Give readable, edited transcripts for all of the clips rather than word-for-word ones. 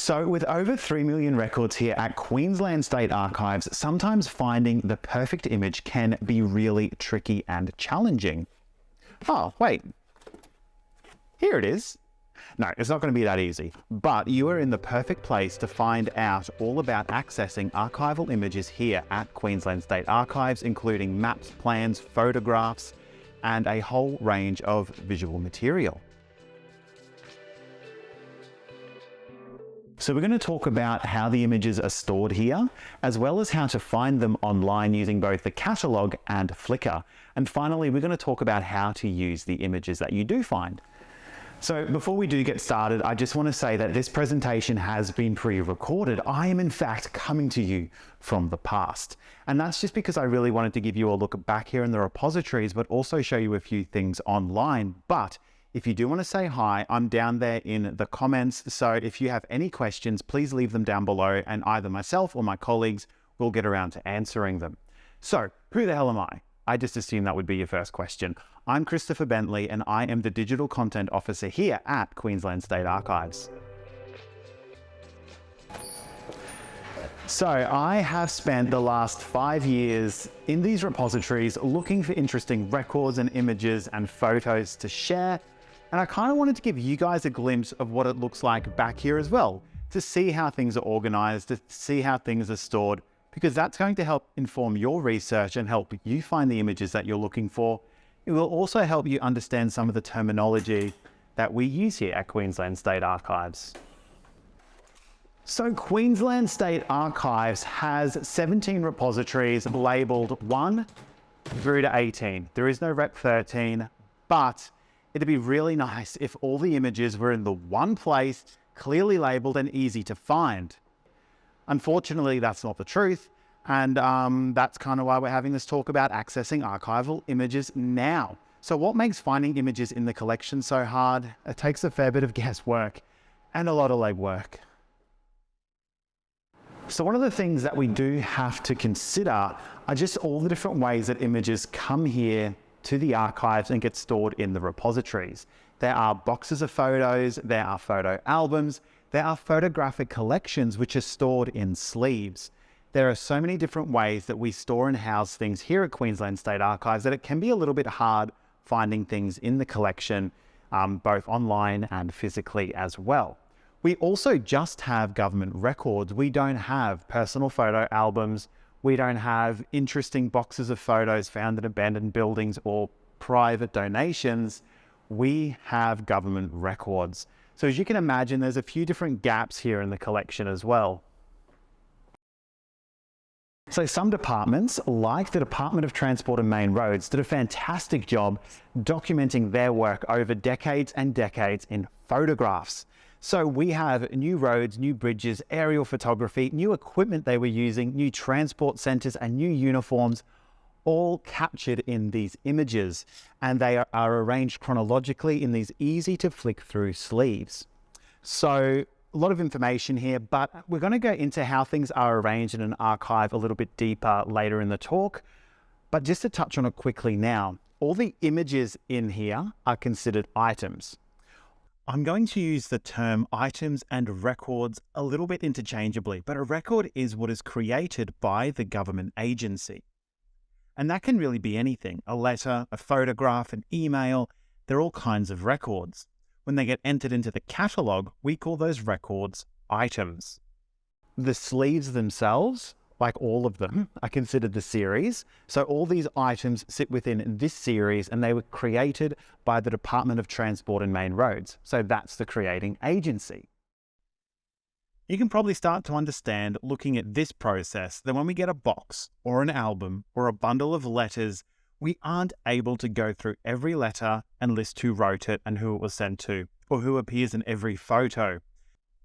So with over 3 million records here at Queensland State Archives, sometimes finding the perfect image can be really tricky and challenging. Oh, wait. Here it is. No, it's not going to be that easy, but you are in the perfect place to find out all about accessing archival images here at Queensland State Archives, including maps, plans, photographs, and a whole range of visual material. So we're going to talk about how the images are stored here, as well as how to find them online using both the catalogue and Flickr. And finally, we're going to talk about how to use the images that you do find. So before we do get started, I just want to say that this presentation has been pre-recorded. I am in fact coming to you from the past. And that's just because I really wanted to give you a look back here in the repositories, but also show you a few things online. But if you do want to say hi, I'm down there in the comments. So if you have any questions, please leave them down below and either myself or my colleagues will get around to answering them. So who the hell am I? I just assumed that would be your first question. I'm Christopher Bentley and I am the Digital Content Officer here at Queensland State Archives. So I have spent the last 5 years in these repositories looking for interesting records and images and photos to share. And I kind of wanted to give you guys a glimpse of what it looks like back here as well, to see how things are organized, to see how things are stored, because that's going to help inform your research and help you find the images that you're looking for. It will also help you understand some of the terminology that we use here at Queensland State Archives. So Queensland State Archives has 17 repositories labelled 1 through to 18. There is no Rep 13, but it'd be really nice if all the images were in the one place, clearly labelled and easy to find. Unfortunately, that's not the truth. And that's kind of why we're having this talk about accessing archival images now. So what makes finding images in the collection so hard? It takes a fair bit of guesswork and a lot of legwork. So one of the things that we do have to consider are just all the different ways that images come here to the archives and get stored in the repositories. There are boxes of photos, there are photo albums, there are photographic collections which are stored in sleeves. There are so many different ways that we store and house things here at Queensland State Archives that it can be a little bit hard finding things in the collection, both online and physically as well. We also just have government records. We don't have personal photo albums. We don't have interesting boxes of photos found in abandoned buildings or private donations. We have government records. So as you can imagine, there's a few different gaps here in the collection as well. So some departments, like the Department of Transport and Main Roads, did a fantastic job documenting their work over decades and decades in photographs. So we have new roads, new bridges, aerial photography, new equipment they were using, new transport centres and new uniforms, all captured in these images. And they are arranged chronologically in these easy to flick through sleeves. So a lot of information here, but we're going to go into how things are arranged in an archive a little bit deeper later in the talk. But just to touch on it quickly now, all the images in here are considered items. I'm going to use the term items and records a little bit interchangeably, but a record is what is created by the government agency. And that can really be anything, a letter, a photograph, an email, they're all kinds of records. When they get entered into the catalogue, we call those records items. The sleeves themselves, like all of them, are considered the series. So all these items sit within this series and they were created by the Department of Transport and Main Roads. So that's the creating agency. You can probably start to understand looking at this process that when we get a box or an album or a bundle of letters, we aren't able to go through every letter and list who wrote it and who it was sent to, or who appears in every photo.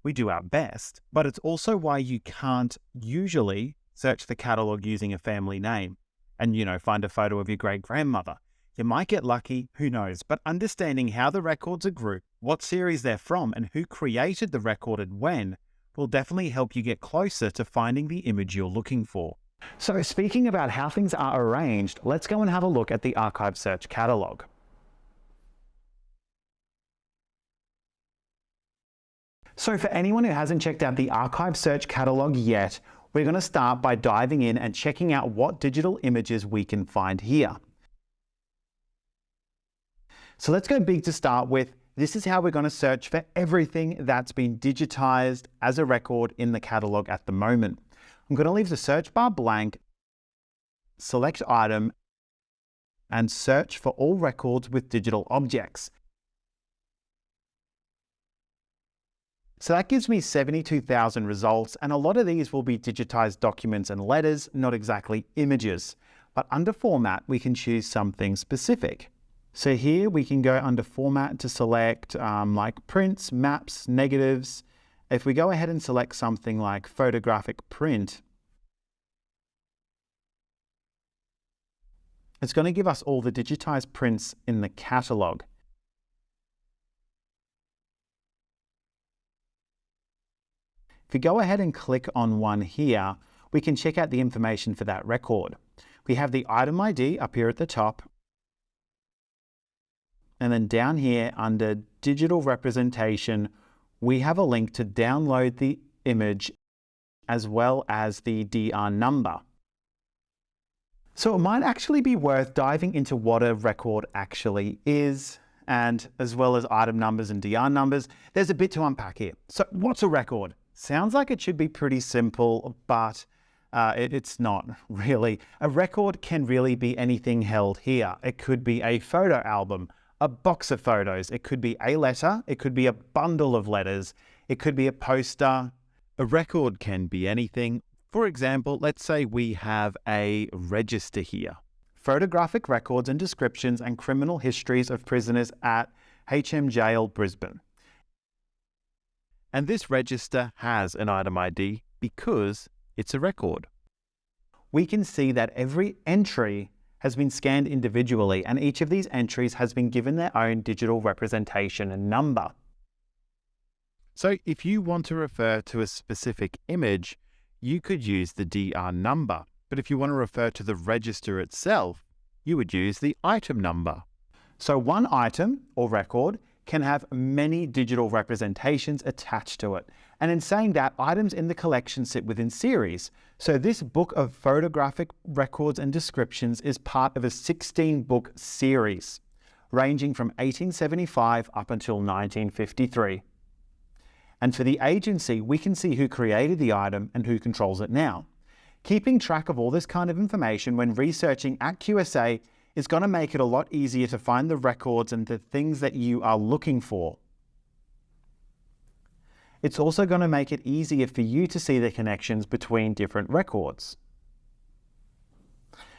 We do our best, but it's also why you can't usually search the catalogue using a family name and, find a photo of your great-grandmother. You might get lucky, who knows, but understanding how the records are grouped, what series they're from, and who created the record and when will definitely help you get closer to finding the image you're looking for. So speaking about how things are arranged, let's go and have a look at the archive search catalogue. So for anyone who hasn't checked out the archive search catalog yet, we're going to start by diving in and checking out what digital images we can find here. So let's go big to start with. This is how we're going to search for everything that's been digitized as a record in the catalog at the moment. I'm going to leave the search bar blank, select item, and search for all records with digital objects. So that gives me 72,000 results, and a lot of these will be digitized documents and letters, not exactly images. But under format, we can choose something specific. So here we can go under format to select like prints, maps, negatives. If we go ahead and select something like photographic print, it's going to give us all the digitized prints in the catalog. If we go ahead and click on one here, we can check out the information for that record. We have the item ID up here at the top. And then down here under digital representation, we have a link to download the image as well as the DR number. So it might actually be worth diving into what a record actually is, and as well as item numbers and DR numbers. There's a bit to unpack here. So what's a record? Sounds like it should be pretty simple, but it's not really. A record can really be anything held here. It could be a photo album, a box of photos. It could be a letter. It could be a bundle of letters. It could be a poster. A record can be anything. For example, let's say we have a register here. Photographic records and descriptions and criminal histories of prisoners at HM Jail, Brisbane. And this register has an item ID because it's a record. We can see that every entry has been scanned individually, and each of these entries has been given their own digital representation and number. So if you want to refer to a specific image, you could use the DR number. But if you want to refer to the register itself, you would use the item number. So one item or record can have many digital representations attached to it. And in saying that, items in the collection sit within series. So this book of photographic records and descriptions is part of a 16-book series, ranging from 1875 up until 1953. And for the agency, we can see who created the item and who controls it now. Keeping track of all this kind of information when researching at QSA is going to make it a lot easier to find the records and the things that you are looking for. It's also going to make it easier for you to see the connections between different records.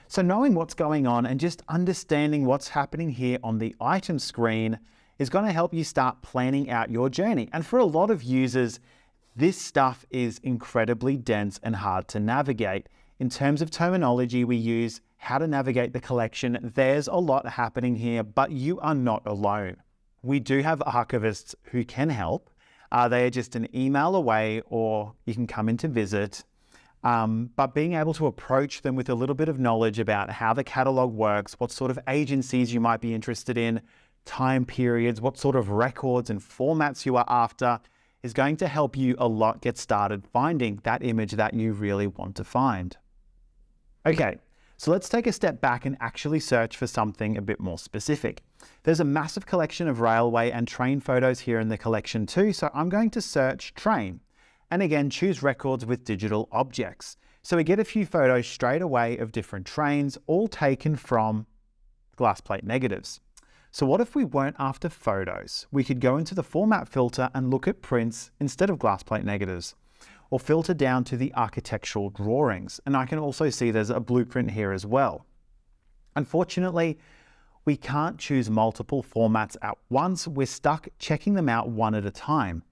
So knowing what's going on and just understanding what's happening here on the item screen is going to help you start planning out your journey. And for a lot of users, this stuff is incredibly dense and hard to navigate. In terms of terminology we use, how to navigate the collection, there's a lot happening here, but you are not alone. We do have archivists who can help. They are just an email away, or you can come in to visit. But being able to approach them with a little bit of knowledge about how the catalog works, what sort of agencies you might be interested in, time periods, what sort of records and formats you are after, is going to help you a lot get started finding that image that you really want to find. Okay, so let's take a step back and actually search for something a bit more specific. There's a massive collection of railway and train photos here in the collection too, so I'm going to search train. And again, choose records with digital objects. So we get a few photos straight away of different trains, all taken from glass plate negatives. So what if we weren't after photos? We could go into the format filter and look at prints instead of glass plate negatives, or filter down to the architectural drawings. And I can also see there's a blueprint here as well. Unfortunately, we can't choose multiple formats at once. We're stuck checking them out one at a time.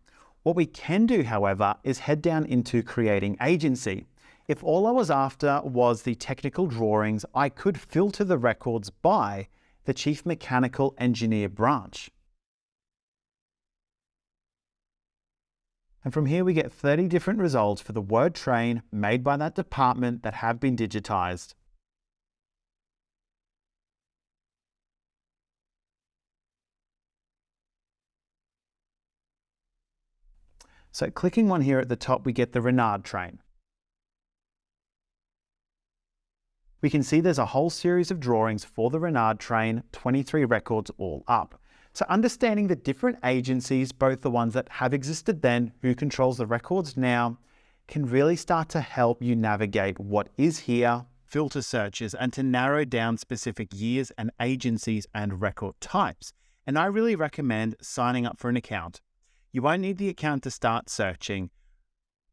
What we can do, however, is head down into creating agency. If all I was after was the technical drawings, I could filter the records by the Chief Mechanical Engineer branch. And from here we get 30 different results for the word train made by that department that have been digitized. So clicking one here at the top, we get the Renard train. We can see there's a whole series of drawings for the Renard train, 23 records all up. So understanding the different agencies, both the ones that have existed then, who controls the records now, can really start to help you navigate what is here, filter searches, and to narrow down specific years and agencies and record types. And I really recommend signing up for an account. You won't need the account to start searching,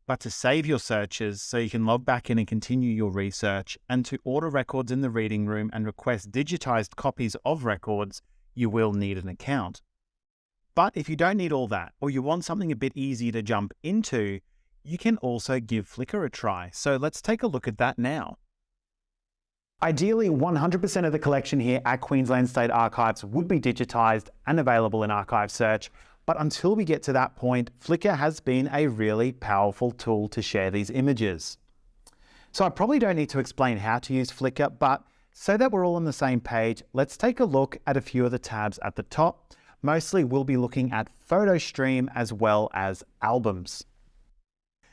but to save your searches so you can log back in and continue your research, and to order records in the reading room and request digitized copies of records, you will need an account. But if you don't need all that, or you want something a bit easier to jump into, you can also give Flickr a try. So let's take a look at that now. Ideally, 100% of the collection here at Queensland State Archives would be digitized and available in archive search. But until we get to that point, Flickr has been a really powerful tool to share these images. So I probably don't need to explain how to use Flickr, but so that we're all on the same page, let's take a look at a few of the tabs at the top. Mostly we'll be looking at photo stream as well as albums.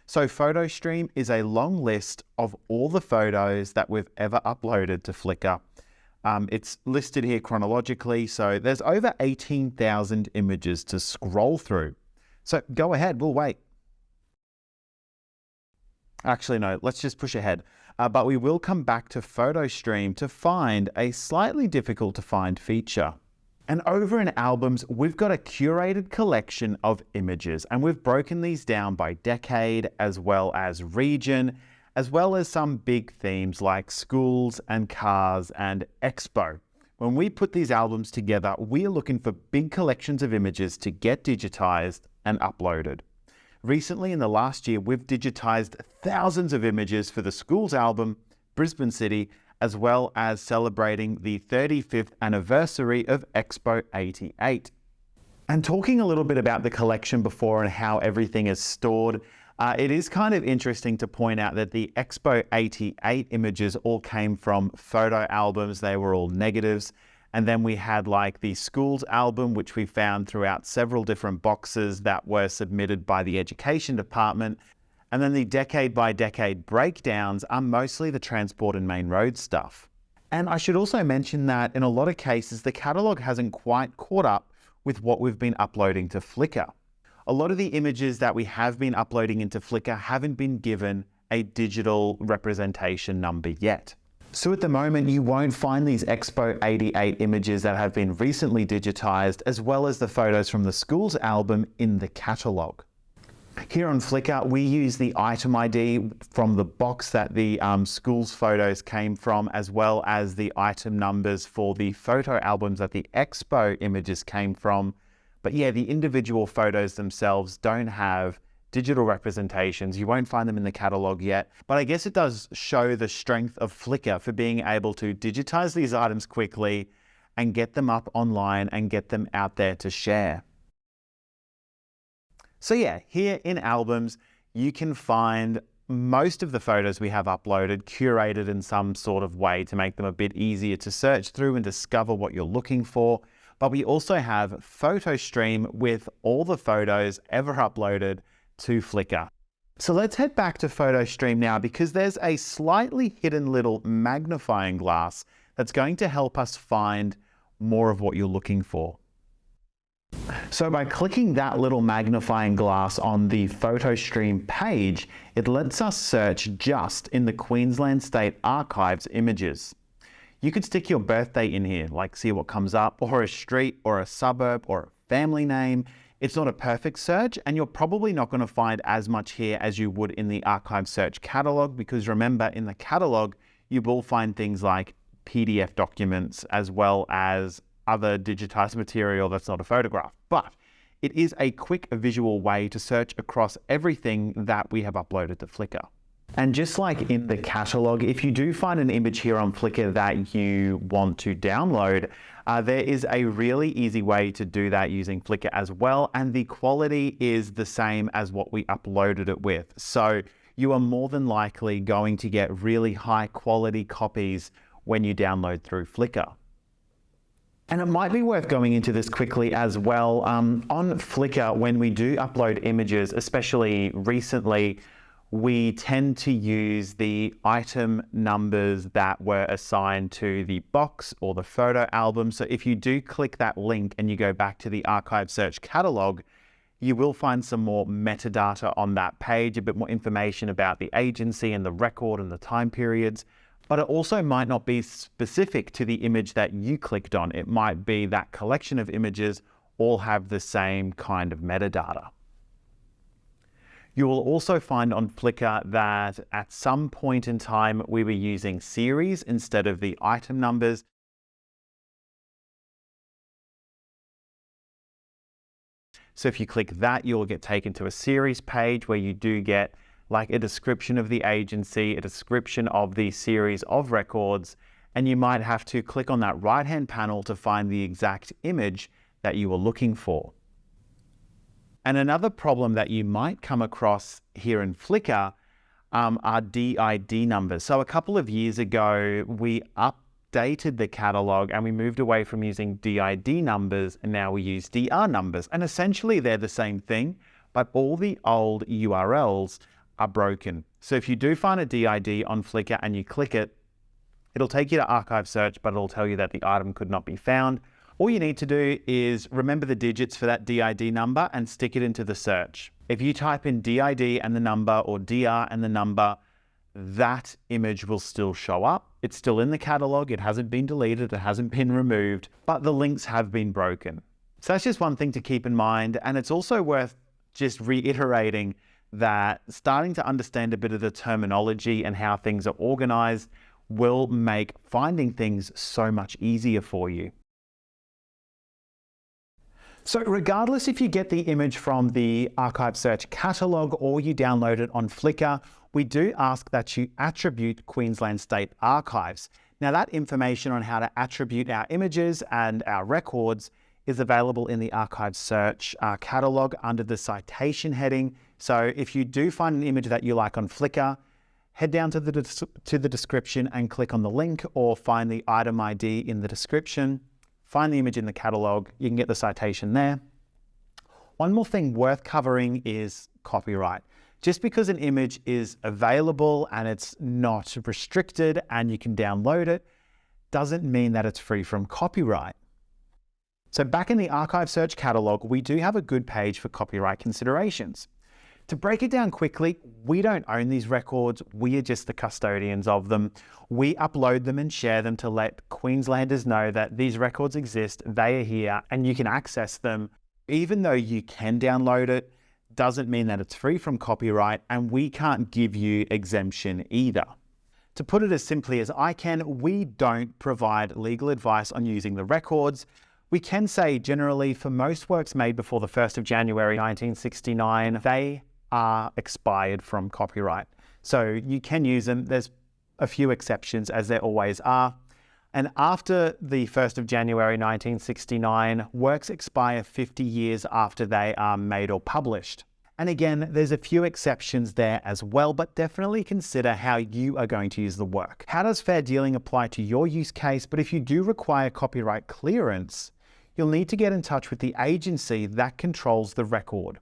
So photo stream is a long list of all the photos that we've ever uploaded to Flickr. It's listed here chronologically, so there's over 18,000 images to scroll through. So go ahead, we'll wait. Actually, no, let's just push ahead. But we will come back to photo stream to find a slightly difficult to find feature. And over in albums, we've got a curated collection of images, and we've broken these down by decade as well as region, as well as some big themes like schools and cars and expo. When we put these albums together, we are looking for big collections of images to get digitized and uploaded. Recently, in the last year, we've digitized thousands of images for the schools album, Brisbane City, as well as celebrating the 35th anniversary of Expo 88. And talking a little bit about the collection before and how everything is stored, it is kind of interesting to point out that the Expo 88 images all came from photo albums. They were all negatives. And then we had like the schools album, which we found throughout several different boxes that were submitted by the education department. And then the decade by decade breakdowns are mostly the transport and main road stuff. And I should also mention that in a lot of cases, the catalogue hasn't quite caught up with what we've been uploading to Flickr. A lot of the images that we have been uploading into Flickr haven't been given a digital representation number yet. So at the moment, you won't find these Expo 88 images that have been recently digitized, as well as the photos from the schools album in the catalogue. Here on Flickr, we use the item ID from the box that the schools photos came from, as well as the item numbers for the photo albums that the Expo images came from. But yeah, the individual photos themselves don't have digital representations. You won't find them in the catalogue yet, but I guess it does show the strength of Flickr for being able to digitize these items quickly and get them up online and get them out there to share. So yeah, here in albums, you can find most of the photos we have uploaded curated in some sort of way to make them a bit easier to search through and discover what you're looking for. But we also have photo stream with all the photos ever uploaded to Flickr. So let's head back to photo stream now, because there's a slightly hidden little magnifying glass that's going to help us find more of what you're looking for. So by clicking that little magnifying glass on the photo stream page, it lets us search just in the Queensland State Archives images. You could stick your birthday in here, like see what comes up, or a street, or a suburb, or a family name. It's not a perfect search, and you're probably not going to find as much here as you would in the archive search catalog, because remember, in the catalog, you will find things like PDF documents, as well as other digitized material that's not a photograph. But it is a quick visual way to search across everything that we have uploaded to Flickr. And just like in the catalog, if you do find an image here on Flickr that you want to download, there is a really easy way to do that using Flickr as well. And the quality is the same as what we uploaded it with. So you are more than likely going to get really high quality copies when you download through Flickr. And it might be worth going into this quickly as well. On Flickr, when we do upload images, especially recently, we tend to use the item numbers that were assigned to the box or the photo album. So if you do click that link and you go back to the archive search catalog, you will find some more metadata on that page, a bit more information about the agency and the record and the time periods. But it also might not be specific to the image that you clicked on. It might be that collection of images all have the same kind of metadata. You will also find on Flickr that at some point in time, we were using series instead of the item numbers. So if you click that, you'll get taken to a series page where you do get like a description of the agency, a description of the series of records, and you might have to click on that right-hand panel to find the exact image that you were looking for. And another problem that you might come across here in Flickr are DID numbers. So a couple of years ago, we updated the catalog and we moved away from using DID numbers, and now we use DR numbers. And essentially they're the same thing, but all the old URLs are broken. So if you do find a DID on Flickr and you click it, it'll take you to archive search, but it'll tell you that the item could not be found. All you need to do is remember the digits for that DID number and stick it into the search. If you type in DID and the number or DR and the number, that image will still show up. It's still in the catalog. It hasn't been deleted. It hasn't been removed, but the links have been broken. So that's just one thing to keep in mind. And it's also worth just reiterating that starting to understand a bit of the terminology and how things are organized will make finding things so much easier for you. So regardless if you get the image from the archive search catalog or you download it on Flickr, we do ask that you attribute Queensland State Archives. Now that information on how to attribute our images and our records is available in the archive search catalog under the citation heading. So if you do find an image that you like on Flickr, head down to the description and click on the link, or find the item ID in the description, find the image in the catalog, you can get the citation there. One more thing worth covering is copyright. Just because an image is available and it's not restricted and you can download it, doesn't mean that it's free from copyright. So back in the archive search catalog, we do have a good page for copyright considerations. To break it down quickly, we don't own these records. We are just the custodians of them. We upload them and share them to let Queenslanders know that these records exist, they are here, and you can access them. Even though you can download it, doesn't mean that it's free from copyright, and we can't give you exemption either. To put it as simply as I can, we don't provide legal advice on using the records. We can say generally for most works made before the 1st of January 1969, they are expired from copyright. So you can use them. There's a few exceptions, as there always are. And after the 1st of January 1969, works expire 50 years after they are made or published. And again, there's a few exceptions there as well, but definitely consider how you are going to use the work. How does fair dealing apply to your use case? But if you do require copyright clearance, you'll need to get in touch with the agency that controls the record.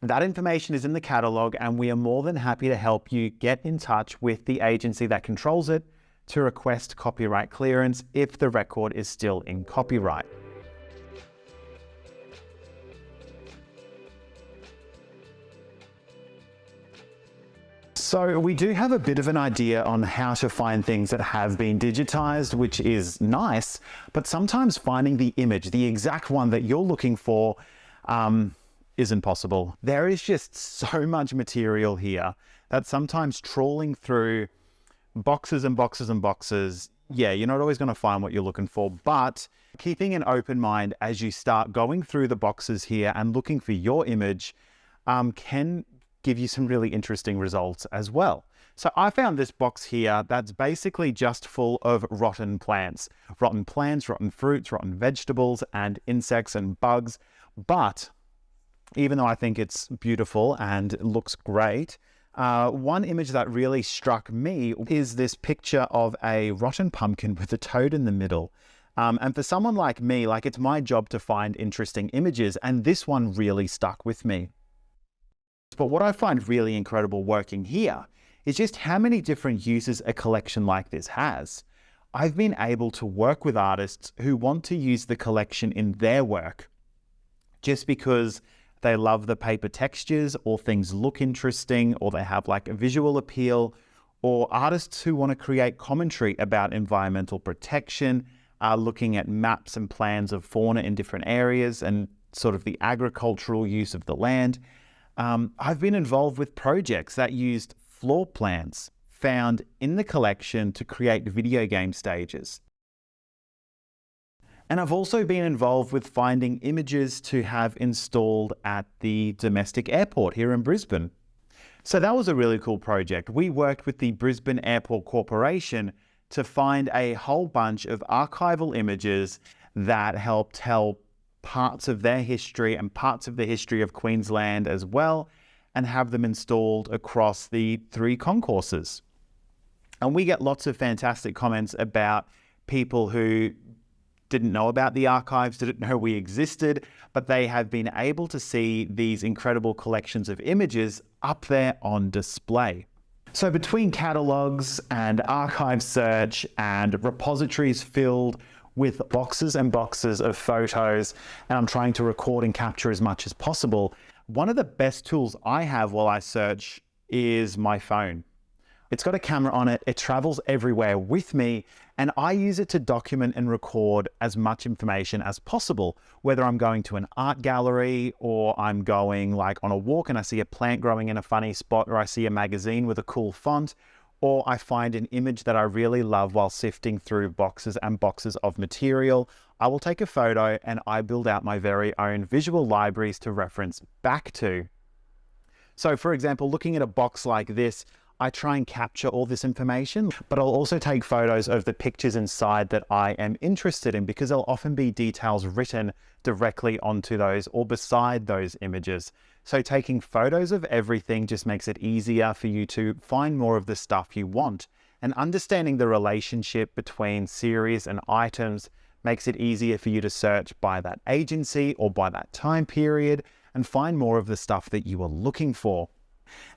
That information is in the catalog, and we are more than happy to help you get in touch with the agency that controls it to request copyright clearance if the record is still in copyright. So we do have a bit of an idea on how to find things that have been digitized, which is nice, but sometimes finding the image, the exact one that you're looking for, isn't possible. There is just so much material here that sometimes trawling through boxes and boxes and boxes, yeah, you're not always going to find what you're looking for, but keeping an open mind as you start going through the boxes here and looking for your image can give you some really interesting results as well. So I found this box here that's basically just full of rotten plants, rotten fruits, rotten vegetables, and insects and bugs. But even though I think it's beautiful and looks great, one image that really struck me is this picture of a rotten pumpkin with a toad in the middle. And for someone like me, like it's my job to find interesting images, and this one really stuck with me. But what I find really incredible working here is just how many different uses a collection like this has. I've been able to work with artists who want to use the collection in their work just because they love the paper textures, or things look interesting, or they have like a visual appeal, or artists who want to create commentary about environmental protection, looking at maps and plans of fauna in different areas and sort of the agricultural use of the land. I've been involved with projects that used floor plans found in the collection to create video game stages. And I've also been involved with finding images to have installed at the domestic airport here in Brisbane. So that was a really cool project. We worked with the Brisbane Airport Corporation to find a whole bunch of archival images that help tell parts of their history and parts of the history of Queensland as well, and have them installed across the 3 concourses. And we get lots of fantastic comments about people who didn't know about the archives, didn't know we existed, but they have been able to see these incredible collections of images up there on display. So between catalogues and archive search and repositories filled with boxes and boxes of photos, and I'm trying to record and capture as much as possible, one of the best tools I have while I search is my phone. It's got a camera on it, it travels everywhere with me, and I use it to document and record as much information as possible, whether I'm going to an art gallery, or I'm going like on a walk and I see a plant growing in a funny spot, or I see a magazine with a cool font, or I find an image that I really love while sifting through boxes and boxes of material. I will take a photo and I build out my very own visual libraries to reference back to. So for example, looking at a box like this, I try and capture all this information, but I'll also take photos of the pictures inside that I am interested in, because there'll often be details written directly onto those or beside those images. So taking photos of everything just makes it easier for you to find more of the stuff you want. And understanding the relationship between series and items makes it easier for you to search by that agency or by that time period and find more of the stuff that you are looking for.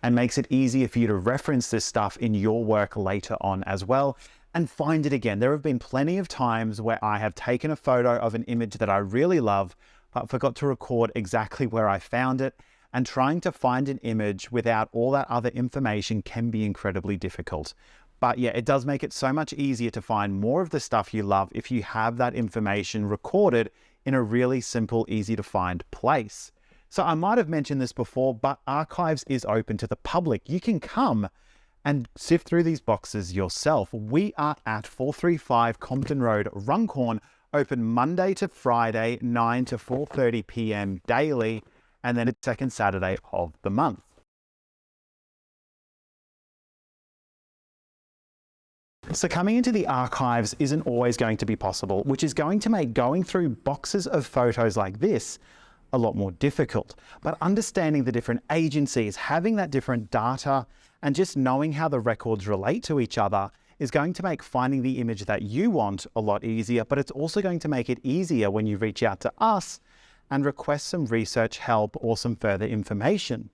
And makes it easier for you to reference this stuff in your work later on as well and find it again. There have been plenty of times where I have taken a photo of an image that I really love, but forgot to record exactly where I found it, and trying to find an image without all that other information can be incredibly difficult. But yeah, it does make it so much easier to find more of the stuff you love if you have that information recorded in a really simple, easy to find place. So I might have mentioned this before, but Archives is open to the public. You can come and sift through these boxes yourself. We are at 435 Compton Road, Runcorn, open Monday to Friday, 9 to 4:30 p.m. daily, and then it's second Saturday of the month. So coming into the archives isn't always going to be possible, which is going to make going through boxes of photos like this a lot more difficult. But understanding the different agencies, having that different data, and just knowing how the records relate to each other is going to make finding the image that you want a lot easier, but it's also going to make it easier when you reach out to us and request some research help or some further information.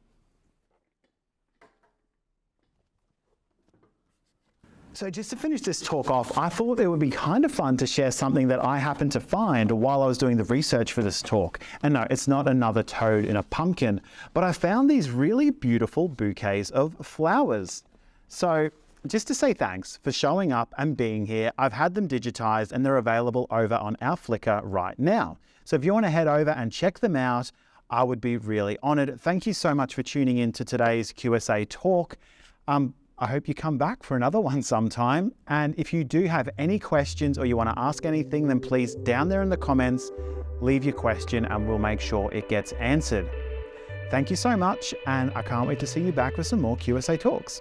So just to finish this talk off, I thought it would be kind of fun to share something that I happened to find while I was doing the research for this talk. And no, it's not another toad in a pumpkin, but I found these really beautiful bouquets of flowers. So just to say thanks for showing up and being here, I've had them digitized and they're available over on our Flickr right now. So if you want to head over and check them out, I would be really honored. Thank you so much for tuning in to today's QSA Talk. I hope you come back for another one sometime. And if you do have any questions or you want to ask anything, then please down there in the comments, leave your question and we'll make sure it gets answered. Thank you so much, and I can't wait to see you back with some more QSA Talks.